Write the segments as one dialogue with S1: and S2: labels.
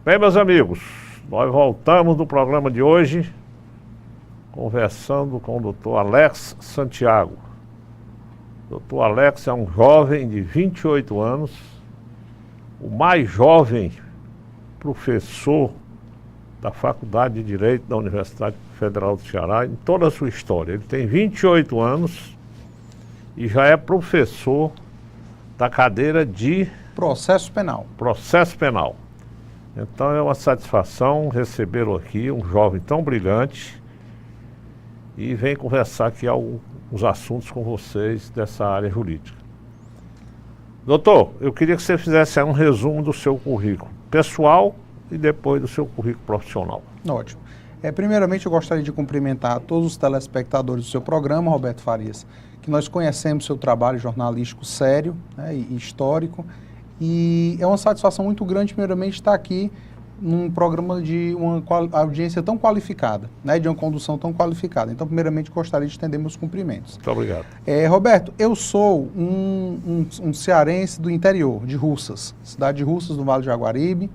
S1: Bem, meus amigos, nós voltamos no programa de hoje conversando com o Dr. Alex Santiago. O Dr. Alex é um jovem de 28 anos, o mais jovem professor da Faculdade de Direito da Universidade Federal do Ceará em toda a sua história. Ele tem 28 anos e já é professor da cadeira de
S2: Processo Penal.
S1: Processo Penal. Então é uma satisfação recebê-lo aqui, um jovem tão brilhante, e vem conversar aqui alguns assuntos com vocês dessa área jurídica. Doutor, eu queria que você fizesse um resumo do seu currículo pessoal e depois do seu currículo profissional.
S2: Ótimo. Primeiramente, eu gostaria de cumprimentar todos os telespectadores do seu programa, Roberto Farias, que nós conhecemos seu trabalho jornalístico sério, né, e histórico, e é uma satisfação muito grande, primeiramente, estar aqui num programa de uma audiência tão qualificada, né, de uma condução tão qualificada. Então, primeiramente, gostaria de estender meus cumprimentos.
S1: Muito obrigado.
S2: Roberto, eu sou um cearense do interior, de Russas, cidade de Russas, no Vale de Jaguaribe.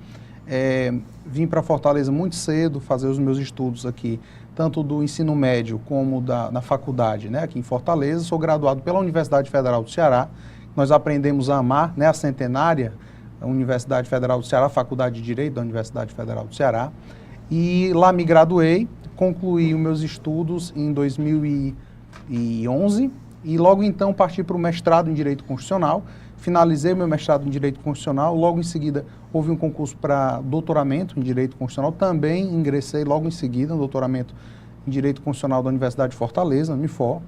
S2: Vim para Fortaleza muito cedo fazer os meus estudos aqui, tanto do ensino médio como na faculdade, né, aqui em Fortaleza. Sou graduado pela Universidade Federal do Ceará. Nós aprendemos a amar, né, a centenária Universidade Federal do Ceará, Faculdade de Direito da Universidade Federal do Ceará. E lá me graduei, concluí os meus estudos em 2011 e logo então parti para o mestrado em Direito Constitucional. Finalizei meu mestrado em Direito Constitucional, logo em seguida houve um concurso para doutoramento em Direito Constitucional, também ingressei logo em seguida no doutoramento em Direito Constitucional da Universidade de Fortaleza, na Unifor,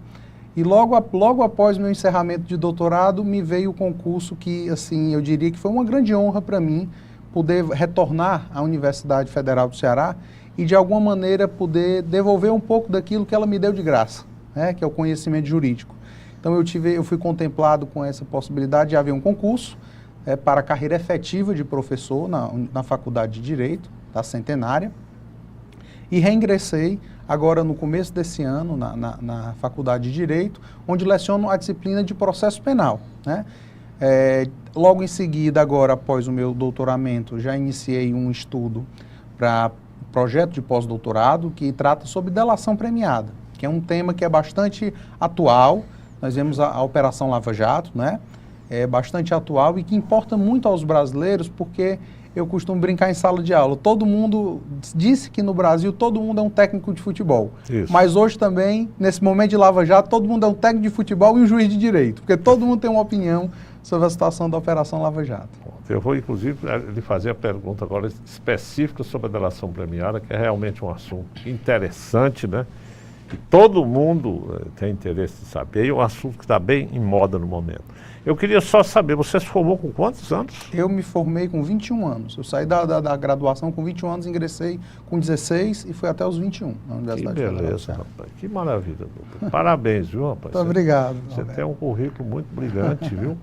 S2: e logo após meu encerramento de doutorado me veio o concurso que, assim, eu diria que foi uma grande honra para mim poder retornar à Universidade Federal do Ceará e de alguma maneira poder devolver um pouco daquilo que ela me deu de graça, né, que é o conhecimento jurídico. Então eu fui contemplado com essa possibilidade de haver um concurso para a carreira efetiva de professor na Faculdade de Direito, da Centenária, e reingressei agora no começo desse ano na Faculdade de Direito, onde leciono a disciplina de Processo Penal, né? Logo em seguida, agora após o meu doutoramento, já iniciei um estudo para projeto de pós-doutorado que trata sobre delação premiada, que é um tema que é bastante atual. Nós vemos a Operação Lava Jato, né? É bastante atual e que importa muito aos brasileiros, porque eu costumo brincar em sala de aula. Todo mundo disse que no Brasil todo mundo é um técnico de futebol. Isso. Mas hoje também, nesse momento de Lava Jato, todo mundo é um técnico de futebol e um juiz de direito, porque todo mundo tem uma opinião sobre a situação da Operação Lava Jato.
S1: Eu vou, inclusive, lhe fazer a pergunta agora específica sobre a delação premiada, que é realmente um assunto interessante, né? Que todo mundo tem interesse de saber, e é um assunto que está bem em moda no momento. Eu queria só saber, você se formou com quantos anos? Eu me formei com 21 anos. Eu saí da graduação com 21 anos, ingressei com 16 e fui até os 21 na Universidade Federal. Que beleza, rapaz. Que maravilha, doutor. Parabéns, viu, rapaz?
S2: Muito obrigado.
S1: Você tem um currículo muito brilhante, viu?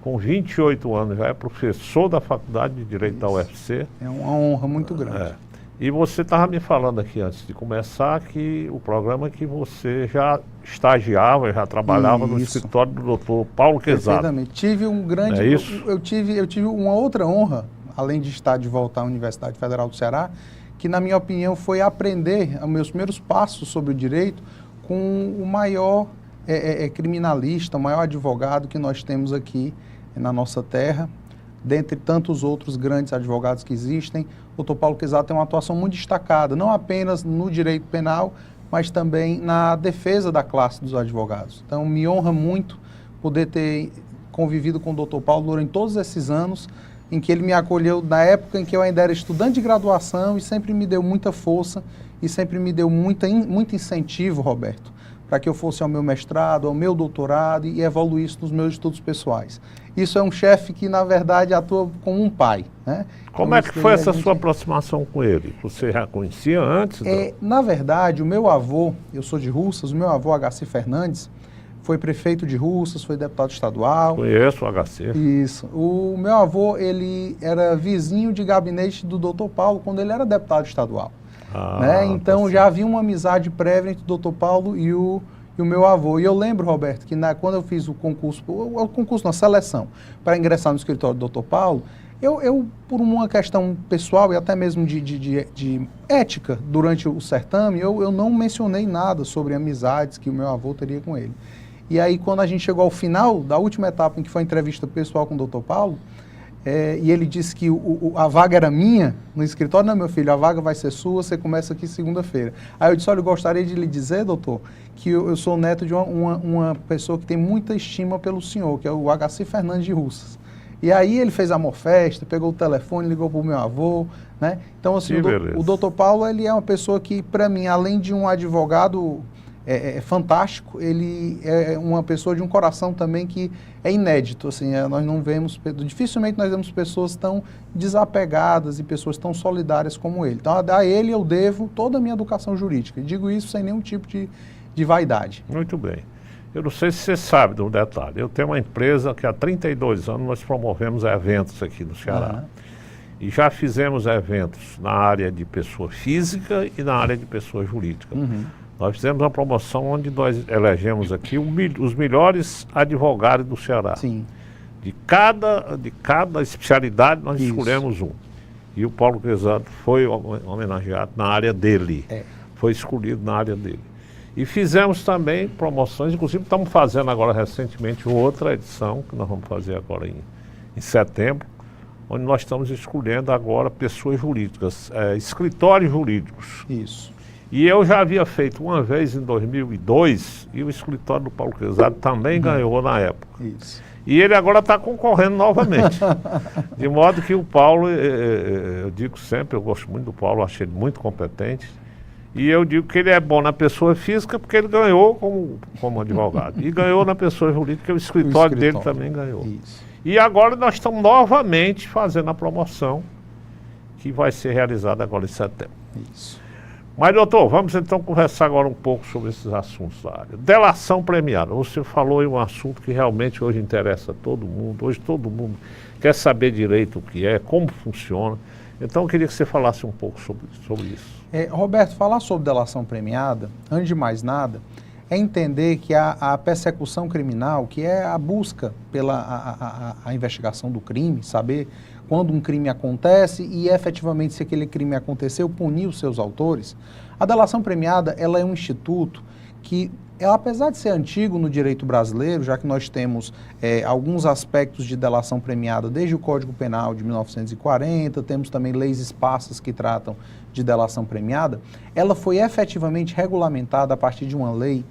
S1: Com 28 anos, já é professor da Faculdade de Direito da UFC. É uma honra muito grande. E você estava me falando aqui antes de começar que o programa que você já estagiava, já trabalhava no escritório do doutor Paulo Quezada. Exatamente.
S2: Tive um grande... É isso? Eu tive uma outra honra, além de estar de volta à Universidade Federal do Ceará, que na minha opinião foi aprender os meus primeiros passos sobre o direito com o maior criminalista, o maior advogado que nós temos aqui na nossa terra, dentre tantos outros grandes advogados que existem. O Dr. Paulo Quezada tem uma atuação muito destacada, não apenas no direito penal, mas também na defesa da classe dos advogados. Então, me honra muito poder ter convivido com o Dr. Paulo durante todos esses anos, em que ele me acolheu na época em que eu ainda era estudante de graduação e sempre me deu muita força e sempre me deu muito incentivo, Roberto, para que eu fosse ao meu mestrado, ao meu doutorado e evoluísse nos meus estudos pessoais. Isso é um chefe que, na verdade, atua como um pai, né?
S1: Como é que foi essa sua aproximação com ele? Você já conhecia antes?
S2: Na verdade, o meu avô, eu sou de Russas, o meu avô, HC Fernandes, foi prefeito de Russas, foi deputado estadual.
S1: Conheço o HC.
S2: Isso. O meu avô, ele era vizinho de gabinete do Dr. Paulo quando ele era deputado estadual. Né? Então, já havia uma amizade prévia entre o Dr. Paulo e o meu avô. E eu lembro, Roberto, que quando eu fiz o concurso na seleção, para ingressar no escritório do Dr. Paulo, Eu, por uma questão pessoal e até mesmo de ética durante o certame, eu não mencionei nada sobre amizades que o meu avô teria com ele. E aí, quando a gente chegou ao final da última etapa, em que foi a entrevista pessoal com o Dr. Paulo, e ele disse que a vaga era minha no escritório. Não, meu filho, a vaga vai ser sua, você começa aqui segunda-feira. Aí eu disse, olha, eu gostaria de lhe dizer, doutor, que eu sou neto de uma pessoa que tem muita estima pelo senhor, que é o Agaci Fernandes de Russas. E aí ele fez a Morfesta, pegou o telefone, ligou para o meu avô, né? Então, assim, o doutor Paulo, ele é uma pessoa que, para mim, além de um advogado fantástico, ele é uma pessoa de um coração também que é inédito, assim, nós não vemos, dificilmente nós vemos pessoas tão desapegadas e pessoas tão solidárias como ele. Então, a ele eu devo toda a minha educação jurídica, e digo isso sem nenhum tipo de vaidade.
S1: Muito bem. Eu não sei se você sabe de um detalhe. Eu tenho uma empresa que há 32 anos nós promovemos eventos aqui no Ceará. E já fizemos eventos na área de pessoa física e na área de pessoa jurídica. Nós fizemos uma promoção onde nós elegemos aqui os melhores advogados do Ceará.
S2: Sim.
S1: De cada especialidade nós escolhemos um. E o Paulo Crisado foi homenageado na área dele. Foi escolhido na área dele. E fizemos também promoções, inclusive estamos fazendo agora recentemente outra edição, que nós vamos fazer agora em setembro, onde nós estamos escolhendo agora pessoas jurídicas, escritórios jurídicos.
S2: Isso.
S1: E eu já havia feito uma vez em 2002, e o escritório do Paulo Crisado também ganhou na época.
S2: Isso.
S1: E ele agora está concorrendo novamente. De modo que o Paulo, eu digo sempre, eu gosto muito do Paulo, achei ele muito competente. E eu digo que ele é bom na pessoa física porque ele ganhou como advogado. E ganhou na pessoa jurídica, o escritório dele também ganhou.
S2: Isso.
S1: E agora nós estamos novamente fazendo a promoção que vai ser realizada agora em setembro.
S2: Isso.
S1: Mas, doutor, vamos então conversar agora um pouco sobre esses assuntos da área. Delação premiada. Você falou em um assunto que realmente hoje interessa a todo mundo. Hoje todo mundo quer saber direito o que é, como funciona. Então eu queria que você falasse um pouco sobre isso.
S2: Roberto, falar sobre delação premiada, antes de mais nada, é entender que a persecução criminal, que é a busca pela a investigação do crime, saber quando um crime acontece e efetivamente se aquele crime aconteceu, punir os seus autores. A delação premiada, ela é um instituto que, apesar de ser antigo no direito brasileiro, já que nós temos alguns aspectos de delação premiada desde o Código Penal de 1940, temos também leis esparsas que tratam de delação premiada, ela foi efetivamente regulamentada a partir de uma lei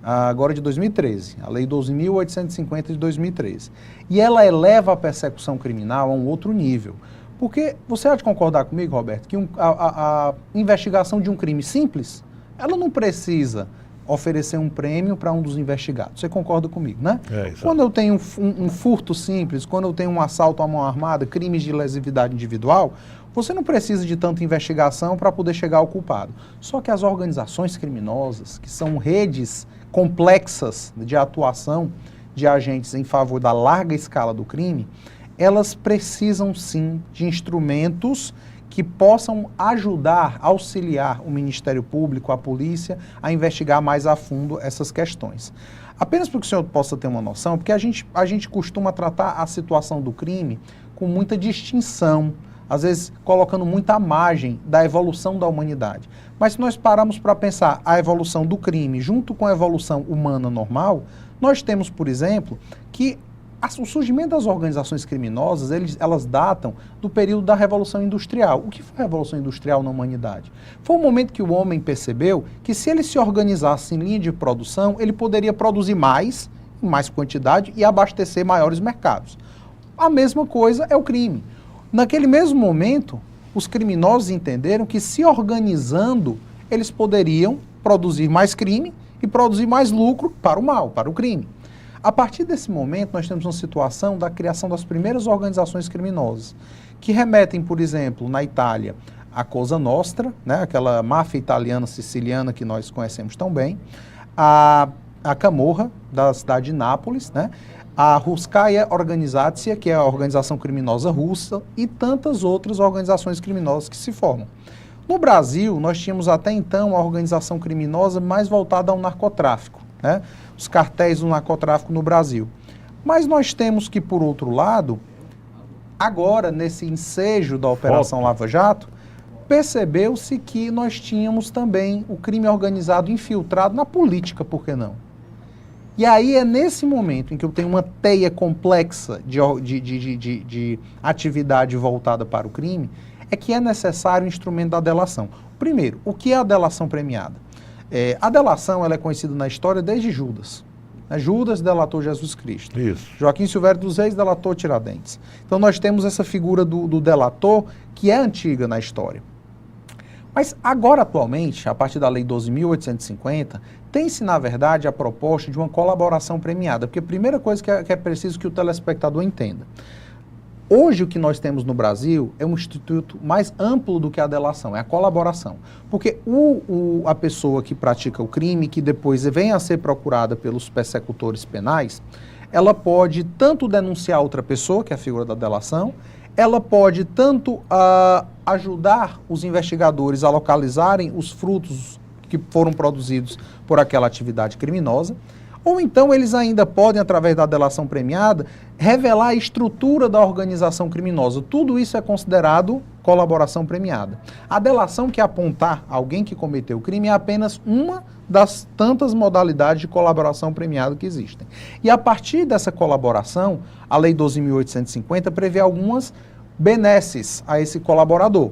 S2: agora de 2013, a Lei 12.850 de 2013. E ela eleva a persecução criminal a um outro nível. Porque você há de concordar comigo, Roberto, que a investigação de um crime simples, ela não precisa oferecer um prêmio para um dos investigados. Você concorda comigo, né? Quando eu tenho um furto simples, quando eu tenho um assalto à mão armada, crimes de lesividade individual, você não precisa de tanta investigação para poder chegar ao culpado. Só que as organizações criminosas, que são redes complexas de atuação de agentes em favor da larga escala do crime, elas precisam sim de instrumentos que possam ajudar, auxiliar o Ministério Público, a polícia, a investigar mais a fundo essas questões. Apenas para que o senhor possa ter uma noção, porque a gente costuma tratar a situação do crime com muita distinção, às vezes colocando muita margem da evolução da humanidade. Mas se nós pararmos para pensar a evolução do crime junto com a evolução humana normal, nós temos, por exemplo, que o surgimento das organizações criminosas, elas datam do período da Revolução Industrial. O que foi a Revolução Industrial na humanidade? Foi o momento que o homem percebeu que se ele se organizasse em linha de produção, ele poderia produzir mais, em mais quantidade e abastecer maiores mercados. A mesma coisa é o crime. Naquele mesmo momento, os criminosos entenderam que se organizando, eles poderiam produzir mais crime e produzir mais lucro para o mal, para o crime. A partir desse momento, nós temos uma situação da criação das primeiras organizações criminosas, que remetem, por exemplo, na Itália, a Cosa Nostra, né, aquela máfia italiana siciliana que nós conhecemos tão bem, a Camorra, da cidade de Nápoles, né, a Russkaya Organizacija, que é a organização criminosa russa, e tantas outras organizações criminosas que se formam. No Brasil, nós tínhamos até então a organização criminosa mais voltada ao narcotráfico, né? Os cartéis do narcotráfico no Brasil. Mas nós temos que, por outro lado, agora, nesse ensejo da Operação Lava Jato, percebeu-se que nós tínhamos também o crime organizado infiltrado na política, por que não? E aí é nesse momento em que eu tenho uma teia complexa de atividade voltada para o crime, é que é necessário o instrumento da delação. Primeiro, o que é a delação premiada? A delação ela é conhecida na história desde Judas. Judas delatou Jesus Cristo.
S1: Isso.
S2: Joaquim Silvério dos Reis delatou Tiradentes. Então nós temos essa figura do delator que é antiga na história. Mas agora, atualmente, a partir da Lei 12.850, tem-se, na verdade, a proposta de uma colaboração premiada. Porque a primeira coisa que é preciso que o telespectador entenda. Hoje, o que nós temos no Brasil é um instituto mais amplo do que a delação, é a colaboração. Porque a pessoa que pratica o crime, que depois vem a ser procurada pelos persecutores penais, ela pode tanto denunciar outra pessoa, que é a figura da delação, ela pode tanto ajudar os investigadores a localizarem os frutos que foram produzidos por aquela atividade criminosa, ou então eles ainda podem, através da delação premiada, revelar a estrutura da organização criminosa. Tudo isso é considerado colaboração premiada. A delação que apontar alguém que cometeu o crime é apenas uma das tantas modalidades de colaboração premiada que existem. E a partir dessa colaboração, a Lei 12.850 prevê algumas benesses a esse colaborador.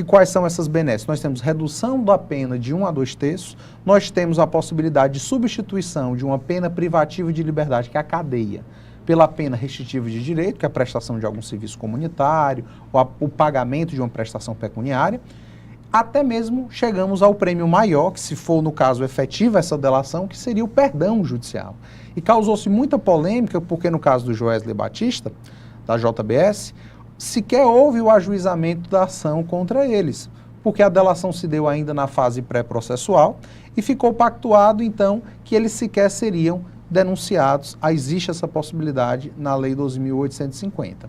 S2: Quais são essas benesses? Nós temos redução da pena de 1 a 2 terços, nós temos a possibilidade de substituição de uma pena privativa de liberdade, que é a cadeia, pela pena restritiva de direito, que é a prestação de algum serviço comunitário, ou o pagamento de uma prestação pecuniária, até mesmo chegamos ao prêmio maior, que se for no caso efetiva essa delação, que seria o perdão judicial. E causou-se muita polêmica, porque no caso do Joesley Batista, da JBS, sequer houve o ajuizamento da ação contra eles, porque a delação se deu ainda na fase pré-processual e ficou pactuado, então, que eles sequer seriam denunciados. Existe essa possibilidade na Lei 12.850.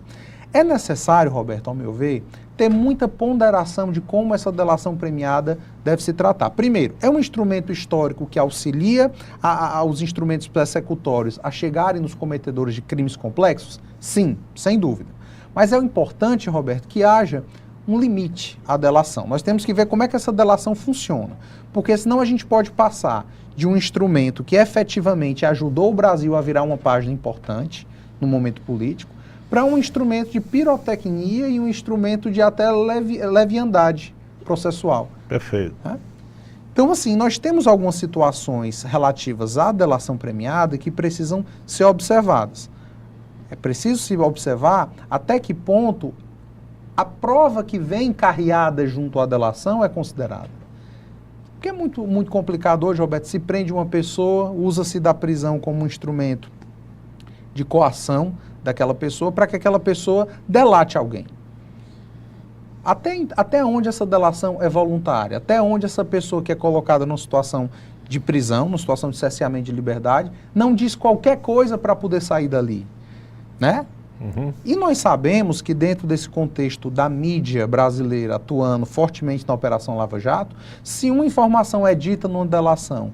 S2: É necessário, Roberto, ao meu ver, ter muita ponderação de como essa delação premiada deve se tratar. Primeiro, é um instrumento histórico que auxilia aos instrumentos persecutórios a chegarem nos cometedores de crimes complexos? Sim, sem dúvida. Mas é importante, Roberto, que haja um limite à delação. Nós temos que ver como é que essa delação funciona, porque senão a gente pode passar de um instrumento que efetivamente ajudou o Brasil a virar uma página importante no momento político, para um instrumento de pirotecnia e um instrumento de até leviandade processual.
S1: Perfeito.
S2: Então, assim, nós temos algumas situações relativas à delação premiada que precisam ser observadas. É preciso se observar até que ponto a prova que vem carreada junto à delação é considerada. Porque é muito complicado hoje, Roberto, se prende uma pessoa, usa-se da prisão como um instrumento de coação daquela pessoa para que aquela pessoa delate alguém. Até onde essa delação é voluntária? Até onde essa pessoa que é colocada numa situação de prisão, numa situação de cerceamento de liberdade, não diz qualquer coisa para poder sair dali? Né? Uhum. E nós sabemos que dentro desse contexto da mídia brasileira atuando fortemente na Operação Lava Jato, se uma informação é dita numa delação,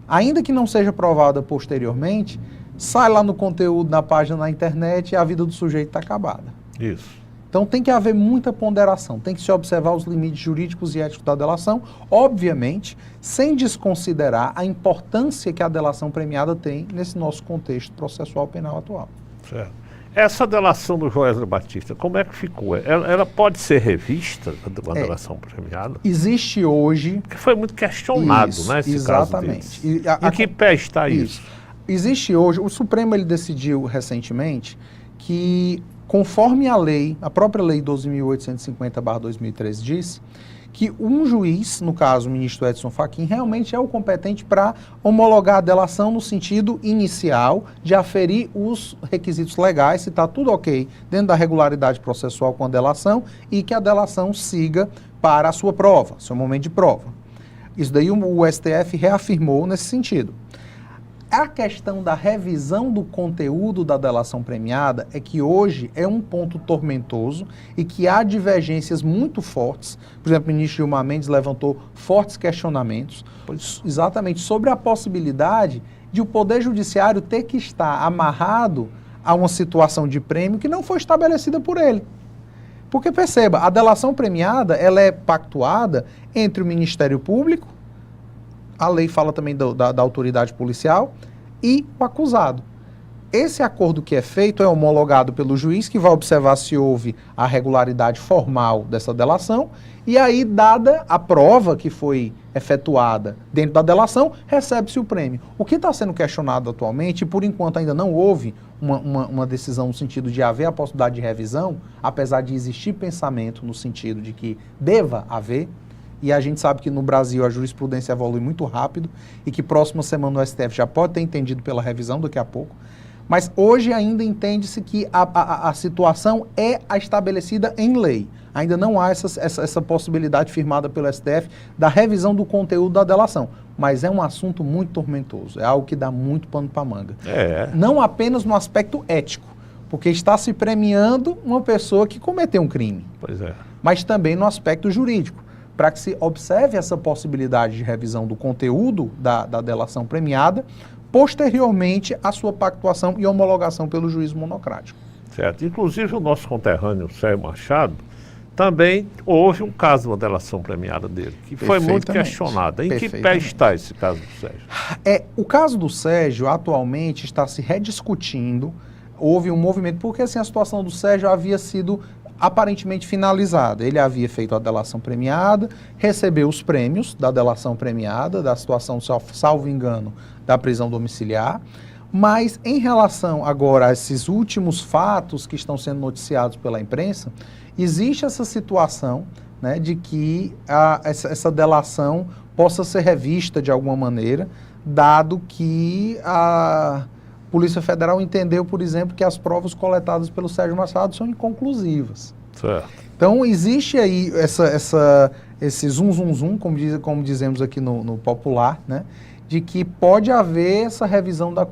S2: ainda que não seja provada posteriormente, sai lá no conteúdo, na página na internet e a vida do sujeito está acabada.
S1: Isso.
S2: Então tem que haver muita ponderação, tem que se observar os limites jurídicos e éticos da delação, obviamente, sem desconsiderar a importância que a delação premiada tem nesse nosso contexto processual penal atual.
S1: Certo. Essa delação do Joesley Batista, como é que ficou? Ela pode ser revista, uma delação premiada?
S2: Existe hoje...
S1: Porque foi muito questionado,
S2: isso,
S1: né, esse
S2: exatamente.
S1: Caso em que pé está isso?
S2: Existe hoje, o Supremo ele decidiu recentemente que, conforme a lei, a própria Lei 12.850/2013 diz, que um juiz, no caso o ministro Edson Fachin, realmente é o competente para homologar a delação no sentido inicial de aferir os requisitos legais, se está tudo ok dentro da regularidade processual com a delação e que a delação siga para a sua prova, seu momento de prova. Isso daí o STF reafirmou nesse sentido. A questão da revisão do conteúdo da delação premiada é que hoje é um ponto tormentoso e que há divergências muito fortes. Por exemplo, o ministro Gilmar Mendes levantou fortes questionamentos exatamente sobre a possibilidade de o Poder Judiciário ter que estar amarrado a uma situação de prêmio que não foi estabelecida por ele. Porque perceba, a delação premiada, ela é pactuada entre o Ministério Público, a lei fala também da autoridade policial, e o acusado. Esse acordo que é feito é homologado pelo juiz, que vai observar se houve a regularidade formal dessa delação, e aí, dada a prova que foi efetuada dentro da delação, recebe-se o prêmio. O que está sendo questionado atualmente, e por enquanto ainda não houve uma decisão no sentido de haver a possibilidade de revisão, apesar de existir pensamento no sentido de que deva haver, e a gente sabe que no Brasil a jurisprudência evolui muito rápido, e que próxima semana o STF já pode ter entendido pela revisão daqui a pouco, mas hoje ainda entende-se que a situação é a estabelecida em lei. Ainda não há essa possibilidade firmada pelo STF da revisão do conteúdo da delação. Mas é um assunto muito tormentoso, é algo que dá muito pano para manga. Não apenas no aspecto ético, porque está se premiando uma pessoa que cometeu um crime.
S1: Pois é.
S2: Mas também no aspecto jurídico, para que se observe essa possibilidade de revisão do conteúdo da delação premiada, posteriormente à sua pactuação e homologação pelo juízo monocrático.
S1: Certo. Inclusive o nosso conterrâneo Sérgio Machado também houve um caso de uma delação premiada dele, que foi muito questionada. Em que pé está esse caso do Sérgio?
S2: O caso do Sérgio atualmente está se rediscutindo, houve um movimento, porque assim, a situação do Sérgio havia sido aparentemente finalizada. Ele havia feito a delação premiada, recebeu os prêmios da delação premiada, da situação, salvo engano, da prisão domiciliar, mas em relação agora a esses últimos fatos que estão sendo noticiados pela imprensa, existe essa situação, né, de que essa delação possa ser revista de alguma maneira, dado que a Polícia Federal entendeu, por exemplo, que as provas coletadas pelo Sérgio Machado são inconclusivas.
S1: Certo.
S2: Então, existe aí esse zum, como dizemos aqui no popular, né, de que pode haver essa revisão da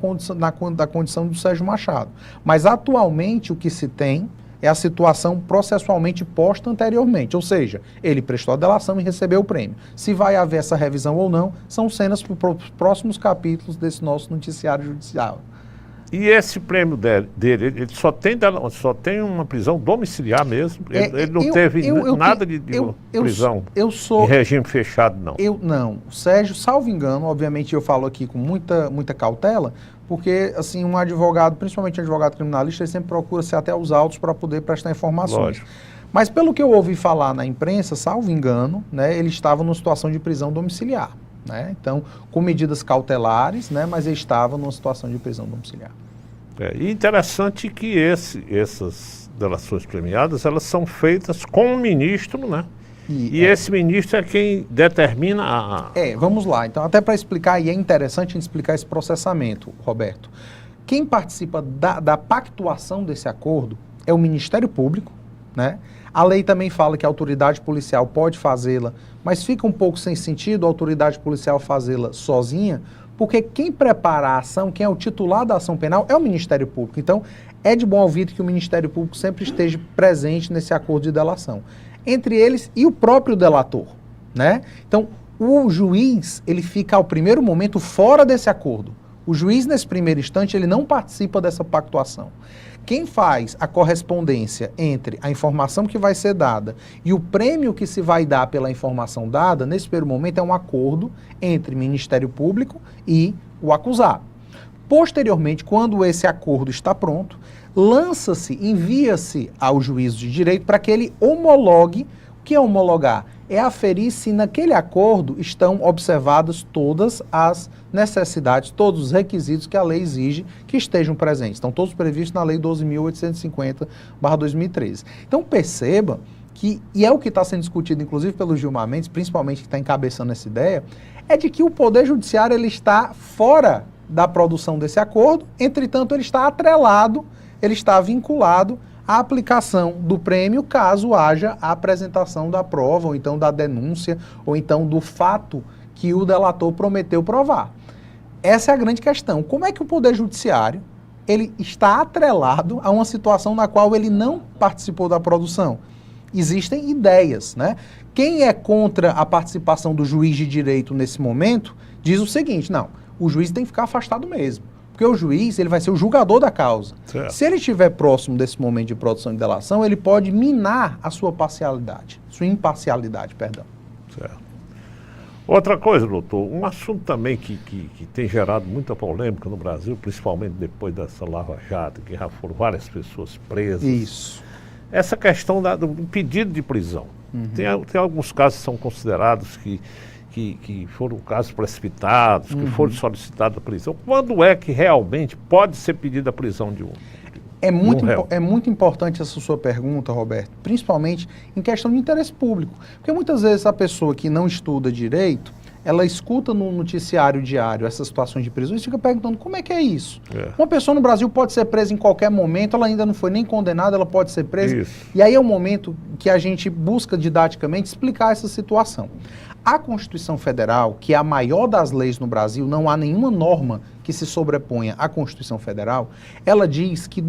S2: condição do Sérgio Machado. Mas, atualmente, o que se tem é a situação processualmente posta anteriormente, ou seja, ele prestou a delação e recebeu o prêmio. Se vai haver essa revisão ou não, são cenas para os próximos capítulos desse nosso noticiário judicial.
S1: E esse prêmio dele, ele só tem uma prisão domiciliar mesmo? Ele não teve nada de prisão em regime fechado, não?
S2: Não. O Sérgio, salvo engano, obviamente eu falo aqui com muita cautela, porque assim, um advogado, principalmente um advogado criminalista, ele sempre procura ser até os autos para poder prestar informações.
S1: Lógico.
S2: Mas pelo que eu ouvi falar na imprensa, salvo engano, né, ele estava numa situação de prisão domiciliar. Né? Então, com medidas cautelares, né, mas ele estava numa situação de prisão domiciliar.
S1: E interessante que essas delações premiadas, elas são feitas com o ministro, né? E esse ministro é quem determina a...
S2: Vamos lá. Então, até para explicar, e é interessante a gente explicar esse processamento, Roberto. Quem participa da pactuação desse acordo é o Ministério Público, né? A lei também fala que a autoridade policial pode fazê-la, mas fica um pouco sem sentido a autoridade policial fazê-la sozinha, porque quem prepara a ação, quem é o titular da ação penal é o Ministério Público. Então, é de bom ouvido que o Ministério Público sempre esteja presente nesse acordo de delação. Entre eles e o próprio delator, né? Então, o juiz, ele fica ao primeiro momento fora desse acordo. O juiz, nesse primeiro instante, ele não participa dessa pactuação. Quem faz a correspondência entre a informação que vai ser dada e o prêmio que se vai dar pela informação dada, nesse primeiro momento, é um acordo entre o Ministério Público e o acusado. Posteriormente, quando esse acordo está pronto, lança-se, envia-se ao juízo de direito para que ele homologue. O que é homologar? É aferir se naquele acordo estão observadas todas as necessidades, todos os requisitos que a lei exige que estejam presentes. Estão todos previstos na Lei 12.850/2013. Então perceba que, e é o que está sendo discutido inclusive pelo Gilmar Mendes, principalmente que está encabeçando essa ideia, é de que o Poder Judiciário ele está fora da produção desse acordo, entretanto ele está atrelado, ele está vinculado a aplicação do prêmio caso haja a apresentação da prova, ou então da denúncia, ou então do fato que o delator prometeu provar. Essa é a grande questão. Como é que o Poder Judiciário ele está atrelado a uma situação na qual ele não participou da produção? Existem ideias, né? Quem é contra a participação do juiz de direito nesse momento diz o seguinte: não, o juiz tem que ficar afastado mesmo. Porque o juiz, ele vai ser o julgador da causa.
S1: Certo.
S2: Se ele estiver próximo desse momento de produção de delação, ele pode minar a sua imparcialidade, perdão.
S1: Certo. Outra coisa, doutor, um assunto também que tem gerado muita polêmica no Brasil, principalmente depois dessa Lava Jato, que já foram várias pessoas presas.
S2: Isso.
S1: Essa questão do pedido de prisão. Tem alguns casos que são considerados que foram casos precipitados, que foram solicitados a prisão. Quando é que realmente pode ser pedida a prisão de um?
S2: É muito importante essa sua pergunta, Roberto, principalmente em questão de interesse público. Porque muitas vezes a pessoa que não estuda direito, ela escuta no noticiário diário essas situações de prisão e fica perguntando como é que é isso. Uma pessoa no Brasil pode ser presa em qualquer momento, ela ainda não foi nem condenada, ela pode ser presa.
S1: Isso.
S2: E aí é o momento que a gente busca didaticamente explicar essa situação. A Constituição Federal, que é a maior das leis no Brasil, não há nenhuma norma que se sobreponha à Constituição Federal, ela diz que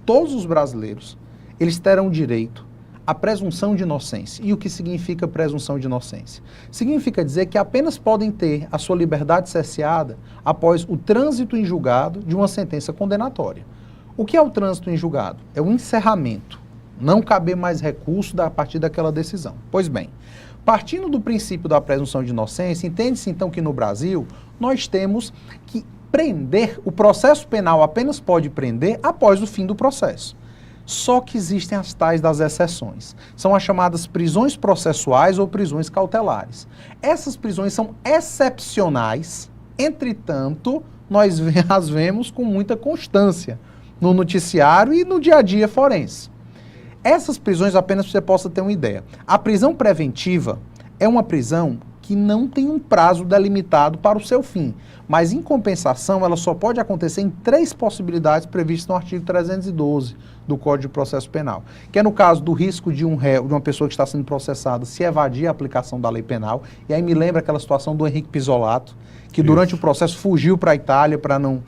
S2: todos os brasileiros, eles terão direito à presunção de inocência. E o que significa presunção de inocência? Significa dizer que apenas podem ter a sua liberdade cerceada após o trânsito em julgado de uma sentença condenatória. O que é o trânsito em julgado? É o encerramento. Não caber mais recurso a partir daquela decisão. Pois bem, partindo do princípio da presunção de inocência, entende-se então que no Brasil nós temos que prender, o processo penal apenas pode prender após o fim do processo. Só que existem as tais das exceções. São as chamadas prisões processuais ou prisões cautelares. Essas prisões são excepcionais, entretanto, nós as vemos com muita constância no noticiário e no dia a dia forense. Essas prisões, apenas para você possa ter uma ideia, a prisão preventiva é uma prisão que não tem um prazo delimitado para o seu fim, mas em compensação ela só pode acontecer em 3 possibilidades previstas no artigo 312 do Código de Processo Penal, que é no caso do risco de um réu, de uma pessoa que está sendo processada, se evadir a aplicação da lei penal, e aí me lembra aquela situação do Henrique Pisolato, que durante o processo fugiu para a Itália para não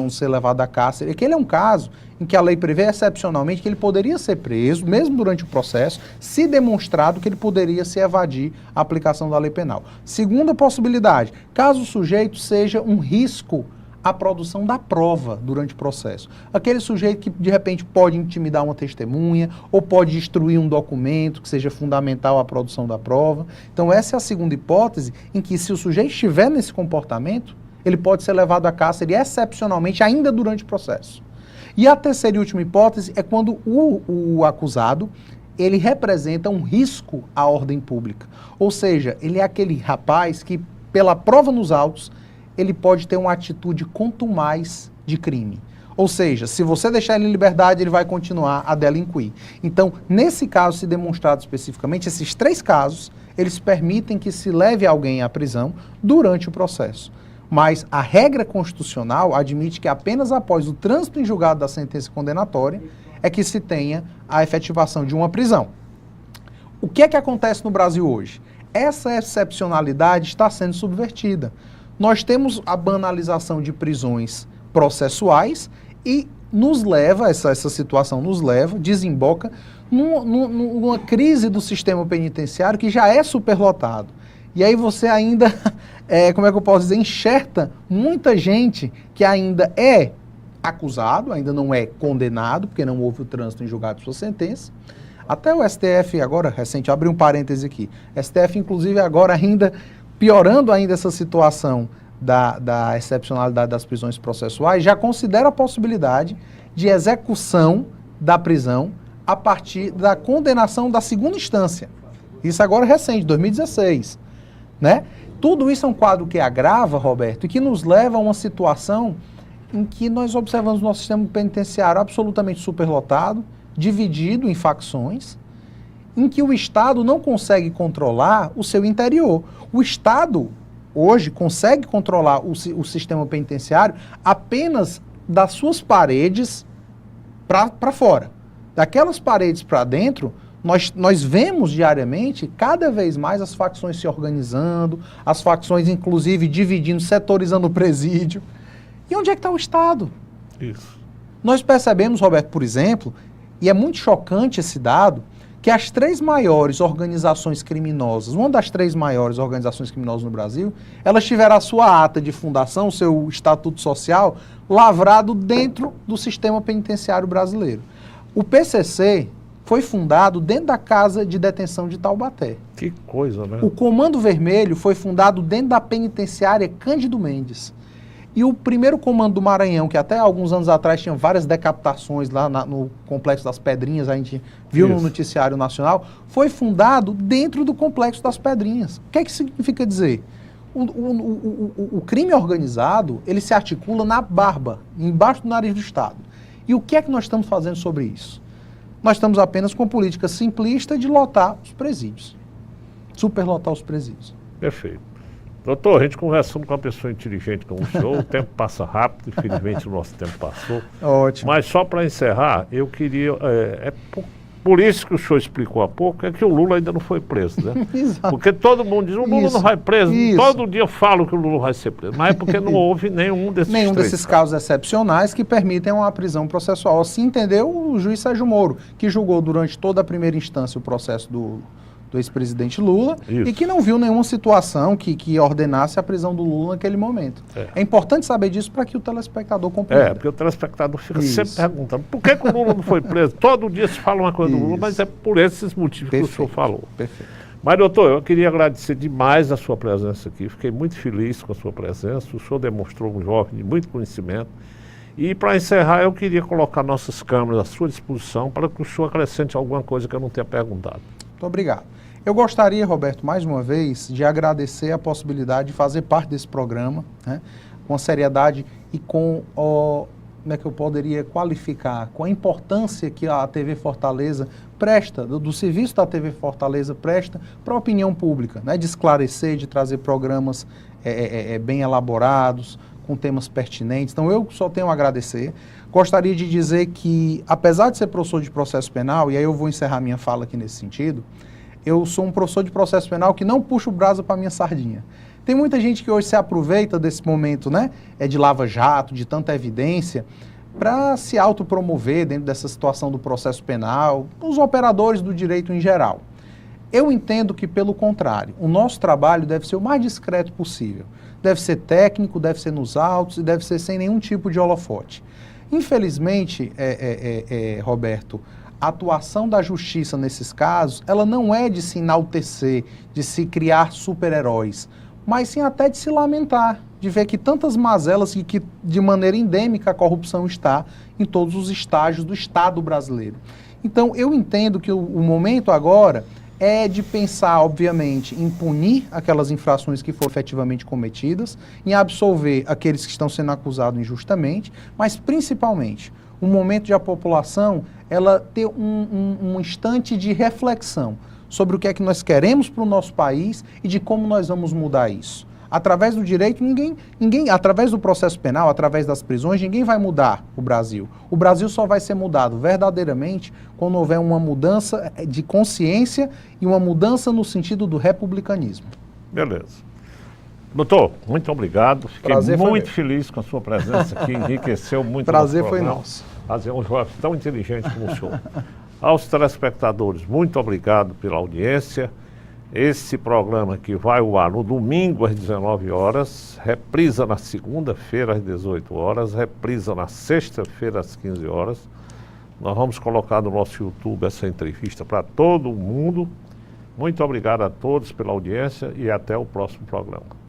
S2: ser levado a cárcere. Aquele é um caso em que a lei prevê excepcionalmente que ele poderia ser preso, mesmo durante o processo, se demonstrado que ele poderia se evadir a aplicação da lei penal. Segunda possibilidade, caso o sujeito seja um risco à produção da prova durante o processo. Aquele sujeito que, de repente, pode intimidar uma testemunha ou pode destruir um documento que seja fundamental à produção da prova. Então, essa é a segunda hipótese em que, se o sujeito estiver nesse comportamento, ele pode ser levado à cárcere excepcionalmente ainda durante o processo. E a terceira e última hipótese é quando o acusado, ele representa um risco à ordem pública. Ou seja, ele é aquele rapaz que, pela prova nos autos, ele pode ter uma atitude contumaz de crime. Ou seja, se você deixar ele em liberdade, ele vai continuar a delinquir. Então, nesse caso, se demonstrado especificamente, esses 3 casos, eles permitem que se leve alguém à prisão durante o processo. Mas a regra constitucional admite que apenas após o trânsito em julgado da sentença condenatória é que se tenha a efetivação de uma prisão. O que é que acontece no Brasil hoje? Essa excepcionalidade está sendo subvertida. Nós temos a banalização de prisões processuais e nos leva, essa situação nos leva, desemboca numa crise do sistema penitenciário que já é superlotado. E aí você ainda, como é que eu posso dizer, enxerta muita gente que ainda é acusado, ainda não é condenado, porque não houve o trânsito em julgado de sua sentença. Até o STF, agora, recente, abriu um parêntese aqui, STF, inclusive, agora ainda piorando ainda essa situação da excepcionalidade das prisões processuais, já considera a possibilidade de execução da prisão a partir da condenação da segunda instância. Isso agora é recente, 2016. Né? Tudo isso é um quadro que agrava, Roberto, e que nos leva a uma situação em que nós observamos o nosso sistema penitenciário absolutamente superlotado, dividido em facções, em que o Estado não consegue controlar o seu interior. O Estado, hoje, consegue controlar o sistema penitenciário apenas das suas paredes para fora. Daquelas paredes para dentro, nós vemos diariamente cada vez mais as facções se organizando, as facções, inclusive, dividindo, setorizando o presídio. E onde é que está o Estado?
S1: Isso.
S2: Nós percebemos, Roberto, por exemplo, e é muito chocante esse dado, que as 3 maiores organizações criminosas, uma das 3 maiores organizações criminosas no Brasil, elas tiveram a sua ata de fundação, o seu estatuto social, lavrado dentro do sistema penitenciário brasileiro. O PCC foi fundado dentro da casa de detenção de Taubaté.
S1: Que coisa, né?
S2: O Comando Vermelho foi fundado dentro da penitenciária Cândido Mendes. E o primeiro comando do Maranhão, que até alguns anos atrás tinha várias decapitações lá no Complexo das Pedrinhas, a gente viu no noticiário nacional, foi fundado dentro do Complexo das Pedrinhas. O que é que significa dizer? O crime organizado, ele se articula na barba, embaixo do nariz do Estado. E o que é que nós estamos fazendo sobre isso? Nós estamos apenas com política simplista de lotar os presídios. Superlotar os presídios.
S1: Perfeito. Doutor, a gente conversando com uma pessoa inteligente como o senhor, o tempo passa rápido, infelizmente o nosso tempo passou.
S2: Ótimo.
S1: Mas só para encerrar, eu queria... por isso que o senhor explicou há pouco, é que o Lula ainda não foi preso, né?
S2: Exato.
S1: Porque todo mundo diz, o Lula
S2: Isso,
S1: não vai preso.
S2: isso.
S1: Todo dia eu falo que o Lula vai ser preso. Mas é porque não houve nenhum desses
S2: casos excepcionais que permitem uma prisão processual. Assim entendeu o juiz Sérgio Moro, que julgou durante toda a primeira instância o processo do ex-presidente Lula. Isso. E que não viu nenhuma situação que ordenasse a prisão do Lula naquele momento. É importante saber disso para que o telespectador compreenda.
S1: Porque o telespectador fica sempre perguntando por que o Lula não foi preso? Todo dia se fala uma coisa do Lula, mas é por esses motivos que o senhor falou.
S2: Perfeito.
S1: Mas, doutor, eu queria agradecer demais a sua presença aqui. Fiquei muito feliz com a sua presença. O senhor demonstrou um jovem de muito conhecimento. E, para encerrar, eu queria colocar nossas câmeras à sua disposição para que o senhor acrescente alguma coisa que eu não tenha perguntado.
S2: Muito obrigado. Eu gostaria, Roberto, mais uma vez, de agradecer a possibilidade de fazer parte desse programa, né, com seriedade e com, como é que eu poderia qualificar, com a importância que a TV Fortaleza presta, do serviço da TV Fortaleza presta para a opinião pública, né, de esclarecer, de trazer programas bem elaborados, com temas pertinentes. Então, eu só tenho a agradecer. Gostaria de dizer que, apesar de ser professor de processo penal, e aí eu vou encerrar minha fala aqui nesse sentido, eu sou um professor de processo penal que não puxa o brasa para minha sardinha. Tem muita gente que hoje se aproveita desse momento, né, de lava-jato, de tanta evidência, para se autopromover dentro dessa situação do processo penal, os operadores do direito em geral. Eu entendo que, pelo contrário, o nosso trabalho deve ser o mais discreto possível. Deve ser técnico, deve ser nos autos e deve ser sem nenhum tipo de holofote. Infelizmente, Roberto, a atuação da justiça nesses casos, ela não é de se enaltecer, de se criar super-heróis, mas sim até de se lamentar, de ver que tantas mazelas e que de maneira endêmica a corrupção está em todos os estágios do Estado brasileiro. Então, eu entendo que o momento agora é de pensar, obviamente, em punir aquelas infrações que foram efetivamente cometidas, em absolver aqueles que estão sendo acusados injustamente, mas principalmente o momento de a população ela ter um instante de reflexão sobre o que é que nós queremos para o nosso país e de como nós vamos mudar isso. Através do direito, através do processo penal, através das prisões, ninguém vai mudar o Brasil. O Brasil só vai ser mudado verdadeiramente quando houver uma mudança de consciência e uma mudança no sentido do republicanismo.
S1: Beleza. Doutor, muito obrigado. Fiquei muito feliz com a sua presença aqui, enriqueceu muito.
S2: Prazer foi nosso.
S1: Fazer um jovem tão inteligente como o senhor. Aos telespectadores, muito obrigado pela audiência. Esse programa aqui vai ao ar no domingo às 19 horas, reprisa na segunda-feira às 18 horas, reprisa na sexta-feira às 15 horas. Nós vamos colocar no nosso YouTube essa entrevista para todo mundo. Muito obrigado a todos pela audiência e até o próximo programa.